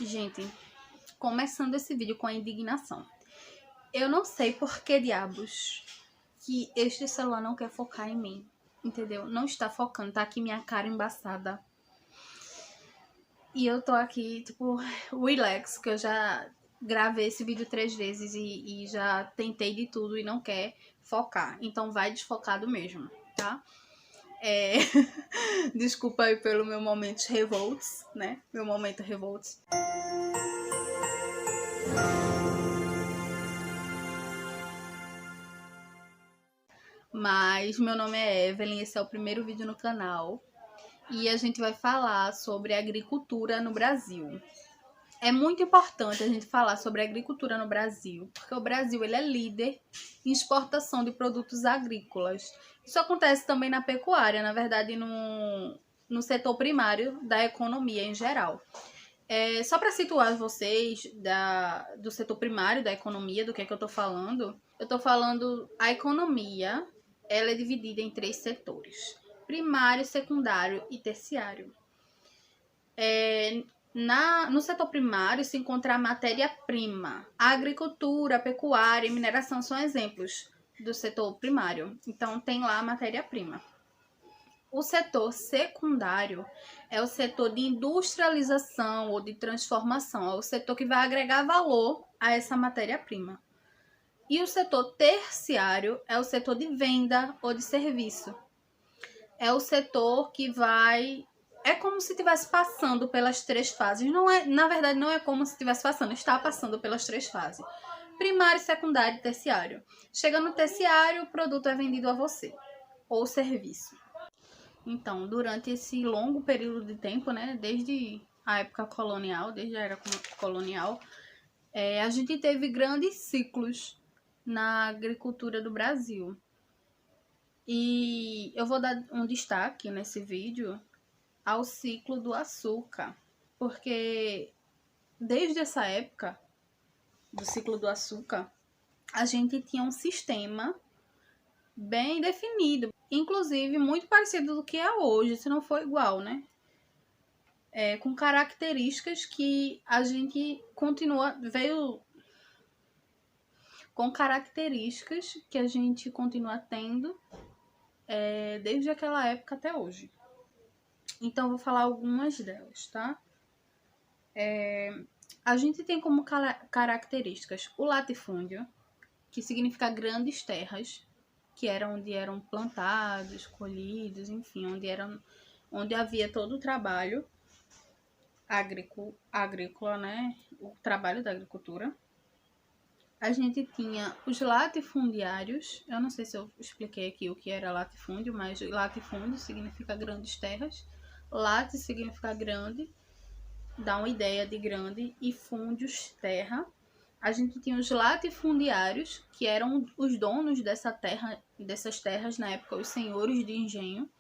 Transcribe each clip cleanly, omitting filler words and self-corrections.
Gente, começando esse vídeo com a indignação. Eu não sei por que diabos que este celular não quer focar em mim, entendeu? Não está focando, tá aqui minha cara embaçada. E eu tô aqui, tipo, relax, que eu já gravei esse vídeo 3 vezes e já tentei de tudo e não quer focar. Então vai desfocado mesmo, tá? Desculpa aí pelo meu momento revolts, né? Meu momento revolts. Mas meu nome é Evelyn, esse é o primeiro vídeo no canal. E a gente vai falar sobre agricultura no Brasil. É muito importante a gente falar sobre agricultura no Brasil, porque o Brasil ele é líder em exportação de produtos agrícolas. Isso acontece também na pecuária, na verdade no setor primário da economia em geral. Só para situar vocês do setor primário da economia, do que é que eu estou falando a economia, ela é dividida em 3 setores: primário, secundário e terciário. No setor primário se encontra a matéria-prima. A agricultura, a pecuária e mineração são exemplos do setor primário. Então, tem lá a matéria-prima. O setor secundário é o setor de industrialização ou de transformação. É o setor que vai agregar valor a essa matéria-prima. E o setor terciário é o setor de venda ou de serviço. É o setor que vai... É como se estivesse passando pelas 3 fases. Na verdade, não é como se estivesse passando. Está passando pelas 3 fases. Primário, secundário e terciário. Chega no terciário, o produto é vendido a você. Ou serviço. Então, durante esse longo período de tempo, né? Desde a época colonial, desde a era colonial, a gente teve grandes ciclos na agricultura do Brasil. E eu vou dar um destaque nesse vídeo ao ciclo do açúcar, porque desde essa época do ciclo do açúcar, a gente tinha um sistema bem definido, inclusive muito parecido do que é hoje, se não for igual, né? Com características que a gente continua tendo desde aquela época até hoje. Então, eu vou falar algumas delas, tá? A gente tem como características o latifúndio, que significa grandes terras, que era onde eram plantados, colhidos, enfim, onde havia todo o trabalho agrícola, né? O trabalho da agricultura. A gente tinha os latifundiários. Eu não sei se eu expliquei aqui o que era latifúndio, mas latifúndio significa grandes terras. Lati significa grande, dá uma ideia de grande, e fundios, terra. A gente tinha os latifundiários, que eram os donos dessas terras na época, os senhores de engenho.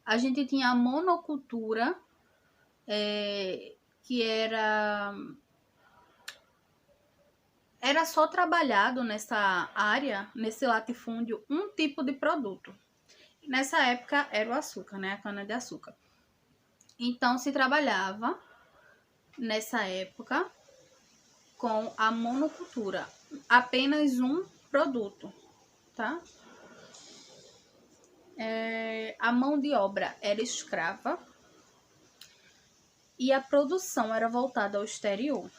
A gente tinha a monocultura, que era só trabalhado nessa área, nesse latifúndio, um tipo de produto. Nessa época era o açúcar, né? A cana-de-açúcar. Então se trabalhava nessa época com a monocultura, apenas um produto, tá? A mão de obra era escrava e a produção era voltada ao exterior.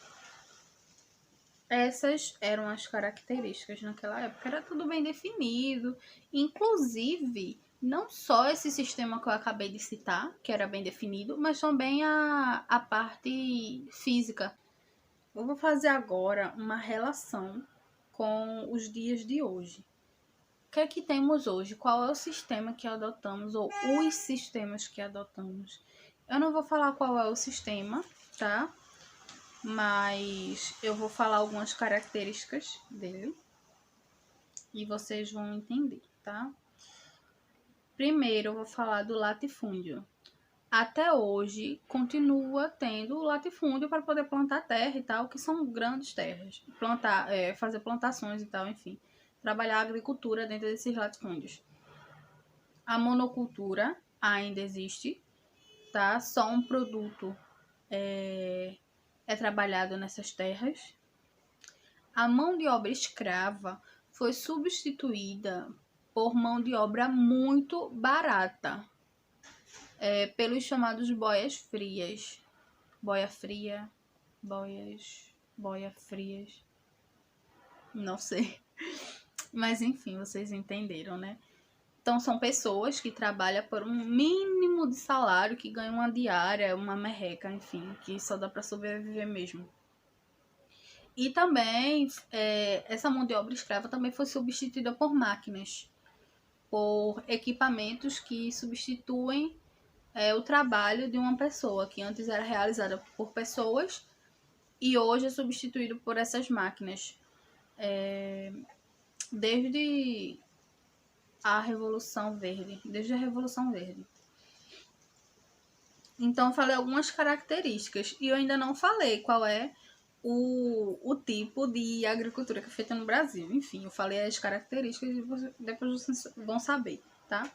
Essas eram as características naquela época, era tudo bem definido, inclusive não só esse sistema que eu acabei de citar, que era bem definido, mas também a parte física. Eu vou fazer agora uma relação com os dias de hoje. O que é que temos hoje? Qual é o sistema que adotamos ou os sistemas que adotamos? Eu não vou falar qual é o sistema, tá? Mas eu vou falar algumas características dele e vocês vão entender, tá? Primeiro eu vou falar do latifúndio. Até hoje continua tendo o latifúndio para poder plantar terra e tal, que são grandes terras. Fazer plantações e tal, enfim. Trabalhar a agricultura dentro desses latifúndios. A monocultura ainda existe, tá? Só um produto é trabalhado nessas terras. A mão de obra escrava foi substituída por mão de obra muito barata, pelos chamados boias frias. Boia fria, boia frias, não sei. Mas enfim, vocês entenderam, né? Então são pessoas que trabalham por um mínimo de salário, que ganham uma diária, uma merreca, enfim, que só dá para sobreviver mesmo. E também, essa mão de obra escrava também foi substituída por máquinas, por equipamentos que substituem o trabalho de uma pessoa, que antes era realizada por pessoas e hoje é substituído por essas máquinas. Desde a Revolução Verde. Então, eu falei algumas características e eu ainda não falei qual é o tipo de agricultura que é feita no Brasil. Enfim, eu falei as características e depois vocês vão saber, tá?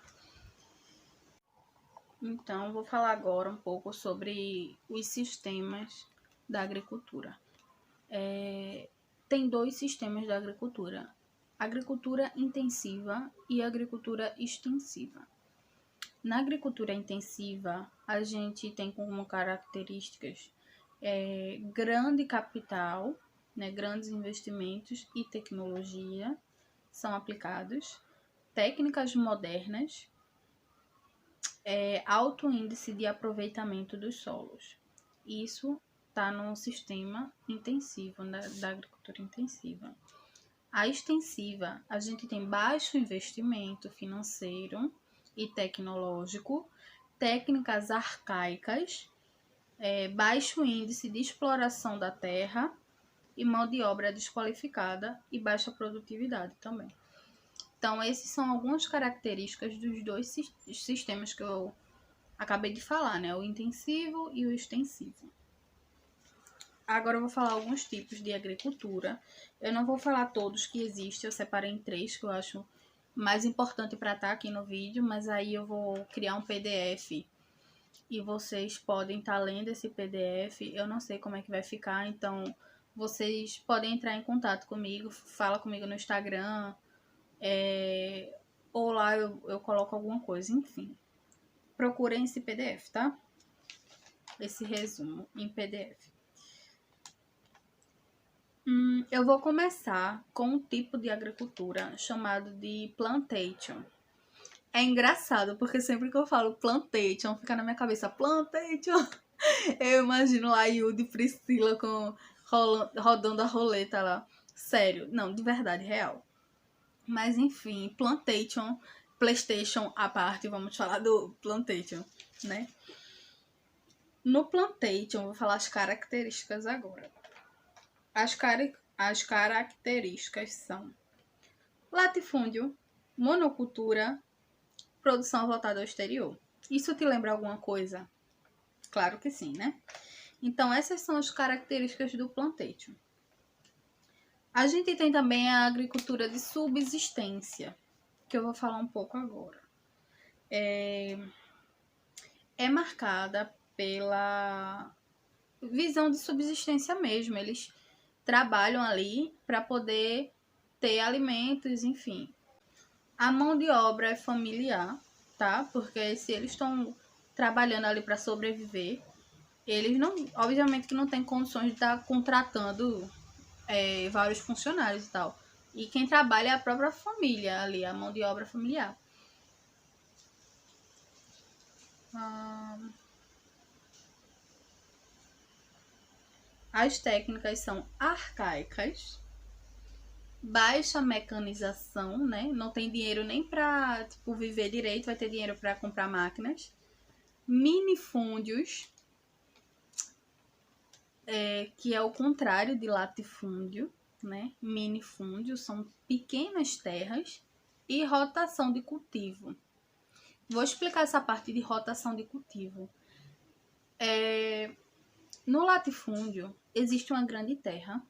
Então, eu vou falar agora um pouco sobre os sistemas da agricultura. Tem 2 sistemas da agricultura: agricultura intensiva e agricultura extensiva. Na agricultura intensiva, a gente tem como características grande capital, né, grandes investimentos e tecnologia são aplicados, técnicas modernas, alto índice de aproveitamento dos solos. Isso está no sistema intensivo, da agricultura intensiva. A extensiva, a gente tem baixo investimento financeiro e tecnológico, técnicas arcaicas, baixo índice de exploração da terra e mão de obra desqualificada e baixa produtividade também. Então, essas são algumas características dos 2 sistemas que eu acabei de falar, né? O intensivo e o extensivo. Agora eu vou falar alguns tipos de agricultura. Eu não vou falar todos que existem, eu separei em 3 que eu acho mais importante para estar aqui no vídeo, mas aí eu vou criar um PDF e vocês podem estar lendo esse PDF. Eu não sei como é que vai ficar, então vocês podem entrar em contato comigo, fala comigo no Instagram, ou lá eu coloco alguma coisa, enfim. Procurem esse PDF, tá? Esse resumo em PDF. Eu vou começar com um tipo de agricultura chamado de plantation. É engraçado, porque sempre que eu falo plantation, fica na minha cabeça, plantation. Eu imagino lá Yudi e Priscila rodando a roleta lá. Sério, não, de verdade, real. Mas enfim, plantation, PlayStation à parte, vamos falar do plantation, né? No plantation, vou falar as características agora. As características são latifúndio, monocultura, produção voltada ao exterior. Isso te lembra alguma coisa? Claro que sim, né? Então, essas são as características do plantation. A gente tem também a agricultura de subsistência, que eu vou falar um pouco agora. É marcada pela visão de subsistência mesmo. Eles trabalham ali para poder ter alimentos, enfim. A mão de obra é familiar, tá? Porque se eles estão trabalhando ali para sobreviver, eles não, obviamente que não tem condições de estar contratando vários funcionários e tal. E quem trabalha é a própria família ali, a mão de obra familiar. As técnicas são arcaicas, baixa mecanização, né? Não tem dinheiro nem para viver direito, vai ter dinheiro para comprar máquinas. Minifúndios, que é o contrário de latifúndio, né? Minifúndios são pequenas terras e rotação de cultivo. Vou explicar essa parte de rotação de cultivo. No latifúndio, existe uma grande terra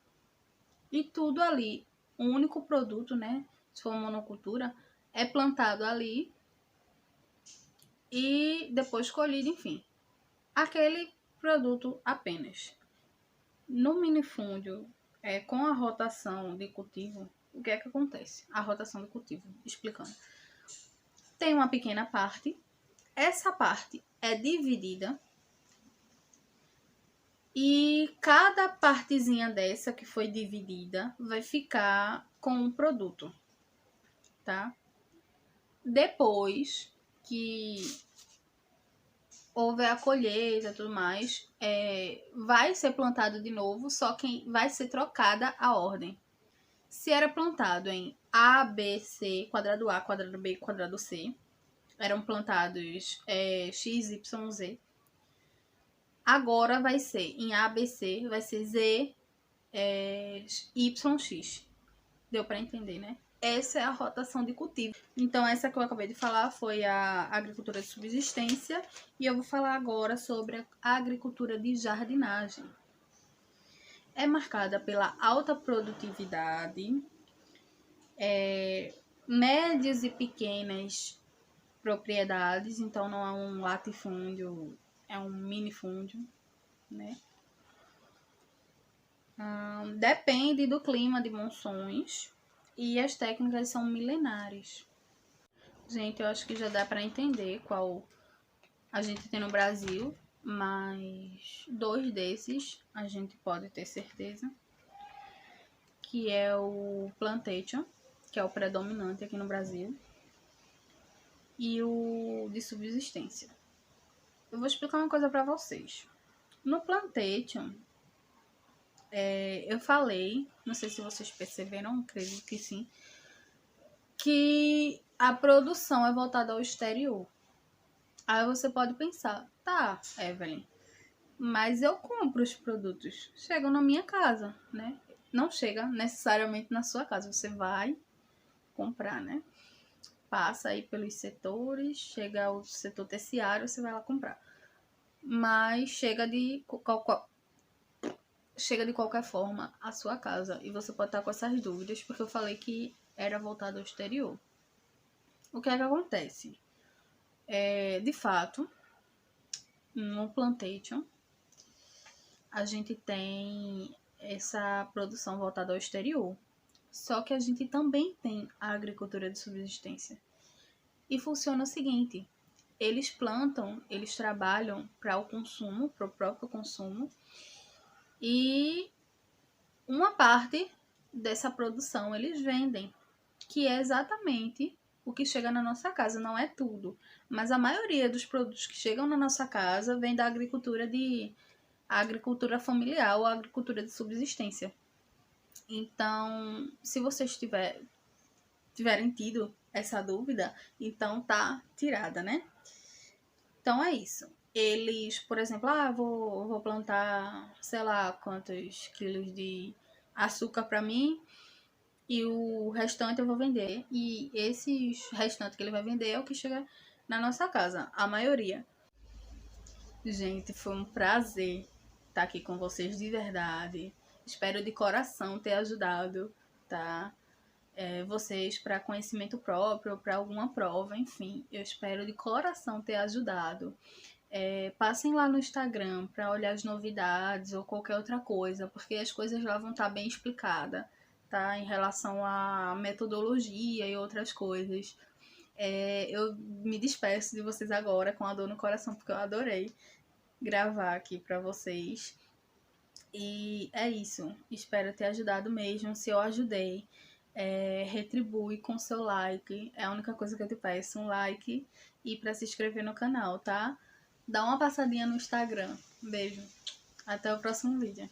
e tudo ali, um único produto, né? Se for monocultura, é plantado ali e depois colhido, enfim. Aquele produto apenas. No minifúndio, com a rotação de cultivo, o que é que acontece? A rotação de cultivo, explicando. Tem uma pequena parte, essa parte é dividida e cada partezinha dessa que foi dividida vai ficar com um produto, tá? Depois que houve a colheita e tudo mais, vai ser plantado de novo, só que vai ser trocada a ordem. Se era plantado em A, B, C, quadrado A, quadrado B, quadrado C, eram plantados X, Y, Z. Agora vai ser em A, B, C, vai ser Z, Y, X. Deu para entender, né? Essa é a rotação de cultivo. Então, essa que eu acabei de falar foi a agricultura de subsistência. E eu vou falar agora sobre a agricultura de jardinagem. É marcada pela alta produtividade, médias e pequenas propriedades. Então, não é um latifúndio, é um minifúndio, né? Depende do clima de monções e as técnicas são milenares. Gente, eu acho que já dá para entender qual a gente tem no Brasil, mas 2 desses a gente pode ter certeza, que é o plantation, que é o predominante aqui no Brasil, e o de subsistência. Eu vou explicar uma coisa para vocês. No plantation, eu falei, não sei se vocês perceberam, acredito que sim, que a produção é voltada ao exterior. Aí você pode pensar, tá, Evelyn, mas eu compro os produtos, chegam na minha casa, né? Não chega necessariamente na sua casa, você vai comprar, né? Passa aí pelos setores, chega ao setor terciário, você vai lá comprar. Mas chega de qualquer forma à sua casa. E você pode estar com essas dúvidas, porque eu falei que era voltado ao exterior. O que é que acontece? De fato, no plantation, a gente tem essa produção voltada ao exterior. Só que a gente também tem a agricultura de subsistência. E funciona o seguinte: eles plantam, eles trabalham para o consumo, para o próprio consumo, e uma parte dessa produção eles vendem, que é exatamente o que chega na nossa casa. Não é tudo, mas a maioria dos produtos que chegam na nossa casa vem da agricultura familiar ou agricultura de subsistência. Então, se vocês tiverem tido essa dúvida, então tá tirada, né? Então é isso. Eles, por exemplo, vou plantar, sei lá, quantos quilos de açúcar para mim e o restante eu vou vender. E esses restantes que ele vai vender é o que chega na nossa casa, a maioria. Gente, foi um prazer estar aqui com vocês de verdade. Espero de coração ter ajudado, tá? Vocês para conhecimento próprio, para alguma prova, enfim. Eu espero de coração ter ajudado. Passem lá no Instagram para olhar as novidades ou qualquer outra coisa, porque as coisas lá vão estar bem explicadas, tá? Em relação à metodologia e outras coisas. Eu me despeço de vocês agora com a dor no coração, porque eu adorei gravar aqui para vocês. E é isso. Espero ter ajudado mesmo. Se eu ajudei, retribui com seu like. É a única coisa que eu te peço, um like e para se inscrever no canal, tá? Dá uma passadinha no Instagram. Beijo. Até o próximo vídeo.